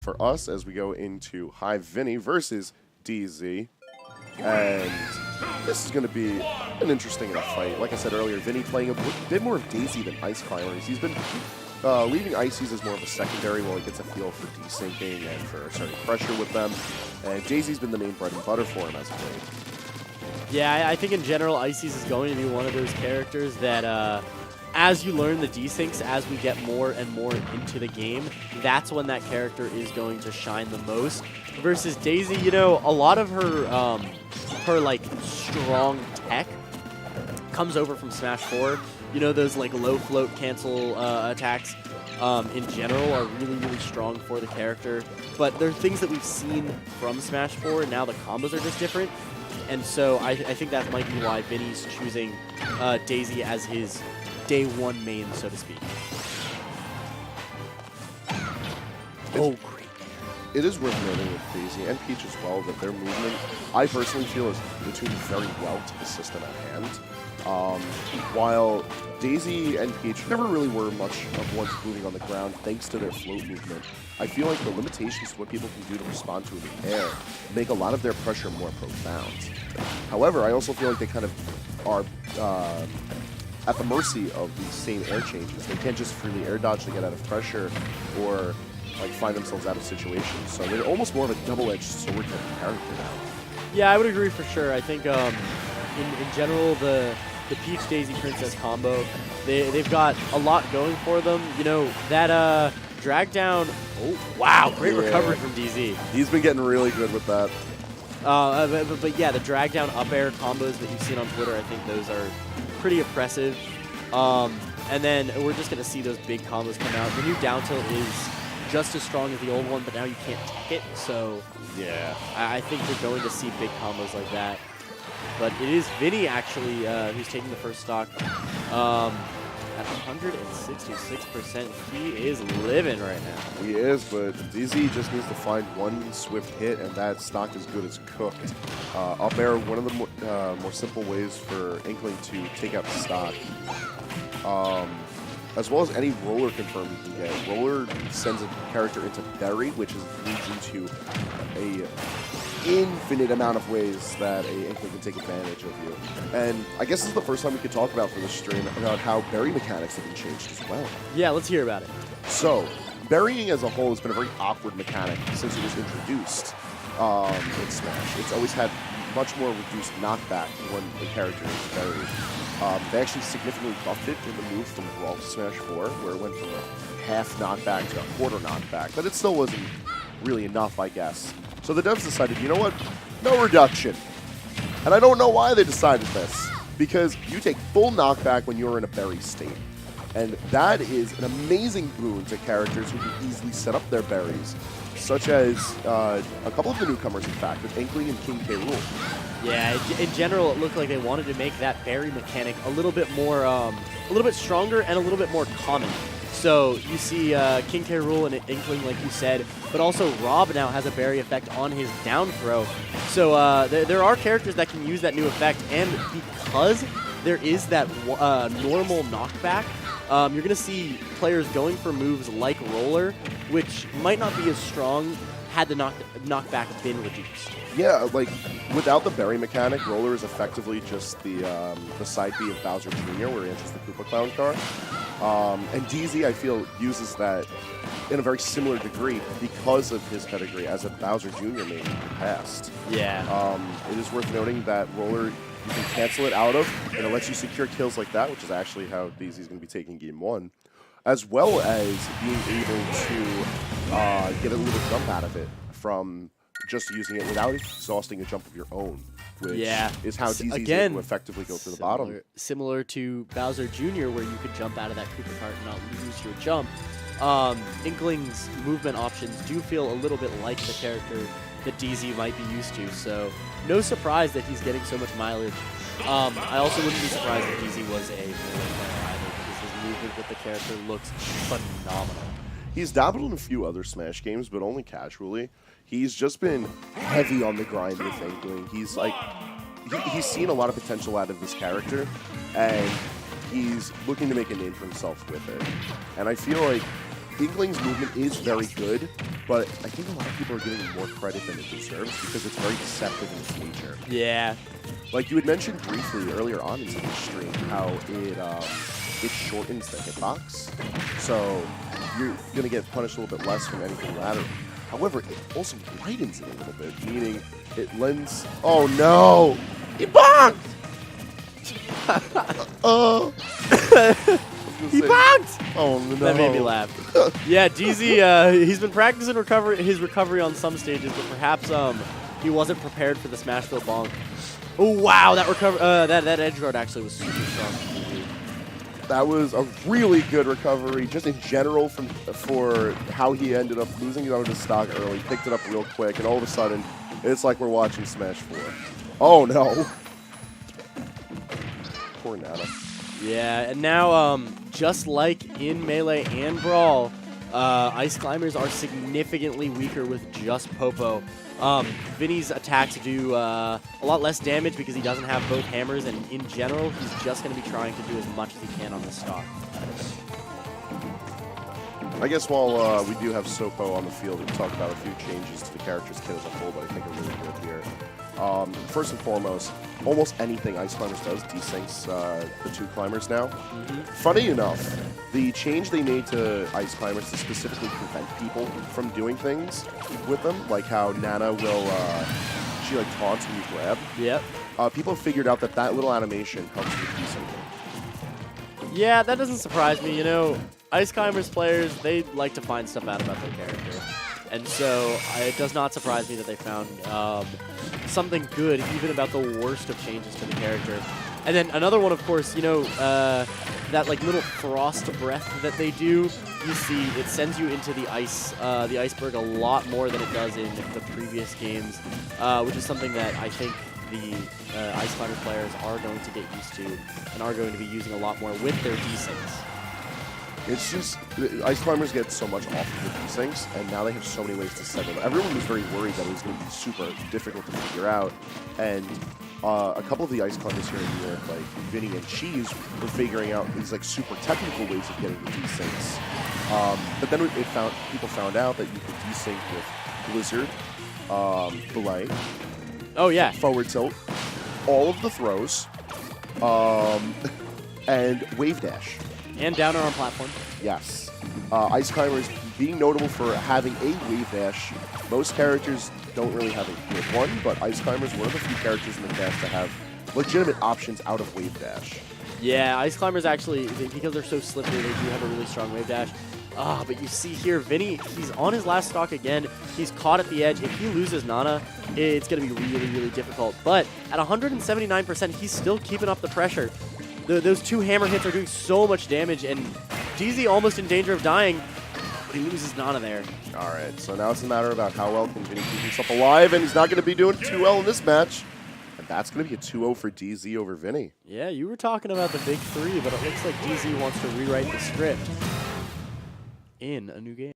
for us as we go into Hive Vinnie versus DZ. And this is going to be an interesting enough fight. Like I said earlier, Vinnie playing a bit more of Daisy than Ice Climbers. He's been leaving Ices as more of a secondary while he gets a feel for desyncing and for starting pressure with them. And Daisy's been the main bread and butter for him as of late. Yeah, I think in general, Ices is going to be one of those characters that as you learn the desyncs, as we get more and more into the game, that's when that character is going to shine the most. Versus Daisy, you know, a lot of her like strong tech comes over from Smash 4. You know, those like low float cancel attacks in general are really, really strong for the character. But there are things that we've seen from Smash 4, and now the combos are just different. And so I think that might be why Vinnie's choosing Daisy as his day one main, so to speak. Oh, great. It is worth noting with Daisy and Peach as well that their movement, I personally feel, is attuned very well to the system at hand. While Daisy and Peach never really were much of ones moving on the ground thanks to their float movement, I feel like the limitations to what people can do to respond to in the air make a lot of their pressure more profound. However, I also feel like they kind of are at the mercy of these same air changes. They can't just freely air dodge to get out of pressure or like find themselves out of situations. So they're almost more of a double-edged sword type of character now. Yeah, I would agree for sure. I think in general, the Peach Daisy Princess combo, they've got a lot going for them. You know, that drag down, oh wow, great recovery from DZ. He's been getting really good with that. But yeah, the drag down up air combos that you've seen on Twitter, I think those are pretty oppressive. And then we're just going to see those big combos come out. The new down tilt is just as strong as the old one, but now you can't tech it. So yeah, I think you're going to see big combos like that. But it is Vinnie, actually, who's taking the first stock. At 166%, he is living right now. He is, but DZ just needs to find one swift hit, and that stock is good as cooked. Up air, one of the more simple ways for Inkling to take out the stock. As well as any roller confirm you can get. Roller sends a character into Berry, which leads into a infinite amount of ways that a Inkling can take advantage of you. And I guess this is the first time we could talk about for this stream about how berry mechanics have been changed as well. Yeah, let's hear about it. So, berrying as a whole has been a very awkward mechanic since it was introduced in Smash. It's always had much more reduced knockback when a character is berried. They actually significantly buffed it in the move from Brawl to Smash 4, where it went from a half knockback to a quarter knockback, but it still wasn't really enough, I guess. So the devs decided, you know what, no reduction. And I don't know why they decided this, because you take full knockback when you're in a berry state. And that is an amazing boon to characters who can easily set up their berries, such as a couple of the newcomers, in fact, with Inkling and King K. Rool. Yeah, in general, it looked like they wanted to make that berry mechanic a little bit more, a little bit stronger and a little bit more common. So you see King K. Rool and Inkling, like you said, but also Rob now has a berry effect on his down throw. So there are characters that can use that new effect, and because there is that normal knockback, you're going to see players going for moves like Roller, which might not be as strong had the knockback been reduced. Yeah, like, without the berry mechanic, Roller is effectively just the side B of Bowser Jr., where he enters the Koopa Clown car. And DZ, I feel, uses that in a very similar degree because of his pedigree as a Bowser Jr. main in the past. Yeah. It is worth noting that Roller, you can cancel it out of, and it lets you secure kills like that, which is actually how DZ is going to be taking Game 1, as well as being able to get a little jump out of it from just using it without exhausting a jump of your own, which is how DZ is able to effectively go to the bottom. Similar to Bowser Jr., where you could jump out of that Koopa cart and not lose your jump. Inkling's movement options do feel a little bit like the character that DZ might be used to, so no surprise that he's getting so much mileage. I also wouldn't be surprised if DZ was a melee player either, because his movement with the character looks phenomenal. He's dabbled in a few other Smash games, but only casually. He's just been heavy on the grind with Inkling. He's like, he's seen a lot of potential out of this character, and he's looking to make a name for himself with it. And I feel like Inkling's movement is very good, but I think a lot of people are giving him more credit than it deserves because it's very deceptive in its nature. Yeah. Like you had mentioned briefly earlier on in the stream, how it shortens the hitbox, so you're going to get punished a little bit less from anything lateral. However, it also lightens it a little bit, meaning it lends... Oh no! He bonked! He bonked! Oh no. That made me laugh. Yeah, DZ, he's been practicing his recovery on some stages, but perhaps he wasn't prepared for the Smashville bonk. Oh wow, that edge guard actually was super strong. That was a really good recovery, just in general for how he ended up losing it out of his stock early, picked it up real quick, and all of a sudden, it's like we're watching Smash 4. Oh no. Poor Nana. Yeah, and now, just like in Melee and Brawl, Ice Climbers are significantly weaker with just Popo. Vinnie's attacks do a lot less damage because he doesn't have both hammers, and in general, he's just going to be trying to do as much as he can on the stock. I guess while we do have Sopo on the field, we'll talk about a few changes to the character's kit as a whole, but I think are really good here. First and foremost, almost anything Ice Climbers does desyncs the two climbers now. Funny enough, the change they made to Ice Climbers to specifically prevent people from doing things with them, like how Nana will, she like taunts when you grab. Yep. People have figured out that that little animation helps with desyncing. Yeah, that doesn't surprise me. You know, Ice Climbers players, they like to find stuff out about their character. And so it does not surprise me that they found something good, even about the worst of changes to the character. And then another one, of course, you know, that like little frost breath that they do. You see, it sends you into the iceberg a lot more than it does in the previous games, which is something that I think the Ice Climber players are going to get used to and are going to be using a lot more with their desyncs. It's just, Ice Climbers get so much off of the desyncs, and now they have so many ways to set them. Everyone was very worried that it was going to be super difficult to figure out, and a couple of the Ice Climbers here in New York, like Vinnie and Cheese, were figuring out these like super technical ways of getting the desyncs. But then people found out that you could desync with Blizzard, Belay, oh yeah, forward tilt, all of the throws, and wave dash. And downer on platform. Yes. Ice Climbers being notable for having a wave dash. Most characters don't really have a good one, but Ice Climbers one of the few characters in the cast to have legitimate options out of wave dash. Yeah, Ice Climbers actually, because they're so slippery, they do have a really strong wave dash. But you see here, Vinnie, he's on his last stock again. He's caught at the edge. If he loses Nana, it's going to be really, really difficult. But at 179%, he's still keeping up the pressure. Those two hammer hits are doing so much damage, and DZ almost in danger of dying, but he loses Nana there. All right, so now it's a matter about how well can Vinnie keep himself alive, and he's not going to be doing too well in this match. And that's going to be a 2-0 for DZ over Vinnie. Yeah, you were talking about the big three, but it looks like DZ wants to rewrite the script in a new game.